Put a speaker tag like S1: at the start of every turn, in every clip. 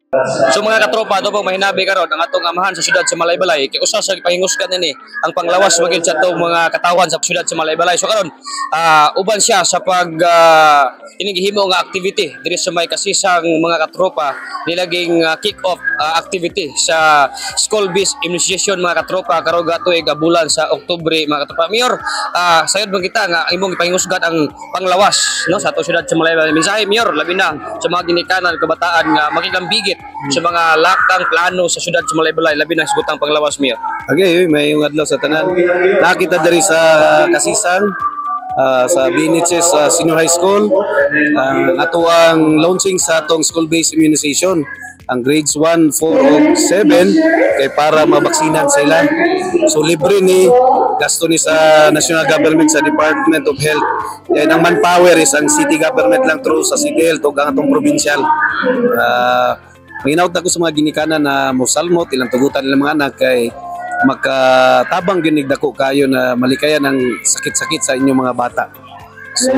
S1: So mga katropa, ito pong mahinabi karon ang atong amahan sa syudad sa Malaybalay. Kay usa sa pahingusgan nini ang panglawas magid sa atong mga katawan sa syudad sa Malaybalay. So karon uban siya sa pag inigihimo nga activity diri sa may kasisang mga katropa nilaging kick-off activity sa school-based immunization mga katropa karon gatuig bulan sa Oktubre mga katropa. Mayor, sayod man kita nga imong ipahingusgan ang panglawas no sa atong syudad sa Malaybalay. Mensahe Mayor labi na sa mga ginikanan kabataan nga makigambigit sa mga lakang plano sa syudad sa Malaybalay labi na sa butang panglawas Mayor.
S2: Okay, may yung adlaw sa tanan. Nakita diri sa Kasisang sa BNHS Senior High School ato ang launching sa atong school-based immunization ang grades 1, 4 ug 7 kay para mabaksinan sila. So libre ni gasto ni sa national government sa Department of Health. Yan ang manpower is ang city government lang through sa city health ug ang atong provincial. Minaut ako sa mga ginikanan na mosalmot ilang tugutan nila mga anak kay makatabang ginig dako kayo na malikayan ang sakit-sakit sa inyong mga bata. So,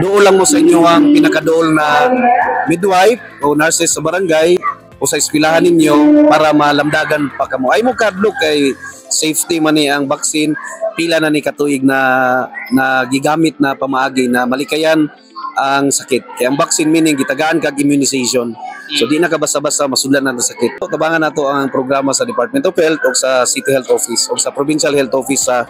S2: doon lang mo sa inyo ang pinakadool na midwife o nurses sa barangay o sa eskwelahan ninyo para malamdagan pa kamo. Ay mo kadlo kay safety man ni ang vaccine pila na ni katuig na gigamit na pamaagi na malikayan ang sakit. Kaya ang vaccine meaning gitagaan kag immunization. So di na ka basta-basta masundan na sakit. Tabangan nato ang programa sa Department of Health o sa City Health Office o sa Provincial Health Office sa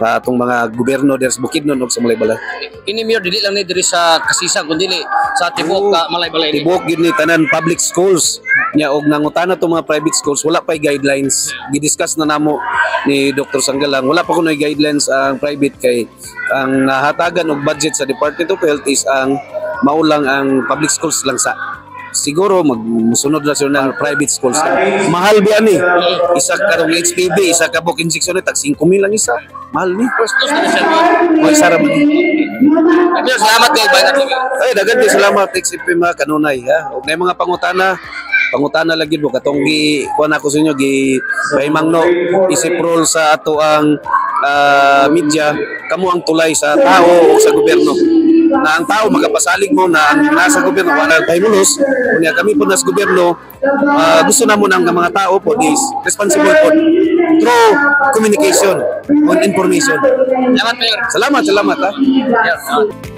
S2: atong mga gobyerno der sa Bukidnon o sa Malaybalay.
S1: Ini Mayor dili lang ni diri sa Kasisang kundi sa tibuok Malaybalay.
S2: Tibuok gid ni tanan public schools nya og nangutana to mga private schools wala pay guidelines. Gidiscuss na namo ni Dr. Sanggalang wala pa kuno guidelines ang private kay ang nahatagan og budget sa Department of Health is ang maulang ang public schools lang sa siguro magsunod na sila ng private schools. Mahal ba ni? Isa karong HPV, isa ka buk injection ni tag 5,000 lang isa. Mahal ni.
S1: Prostos na siya.
S2: Oy sara man.
S1: Mayor, salamat kay Bayad.
S2: Ay dagan di salamat XFP mga kanunay ha. Og nay mga pangutana lagi mo katong gi kuan ako sa inyo gi paimangno isip role sa ato ang media kamo ang tulay sa tao o sa gobyerno na ang tao magapasalig mo na ang nasa gobyerno wala tayo mulos kunya kami po nas gobyerno gusto na mo ng mga tao po is responsible po through communication on information.
S1: Salamat Mayor.
S2: Salamat ha.
S1: Yeah.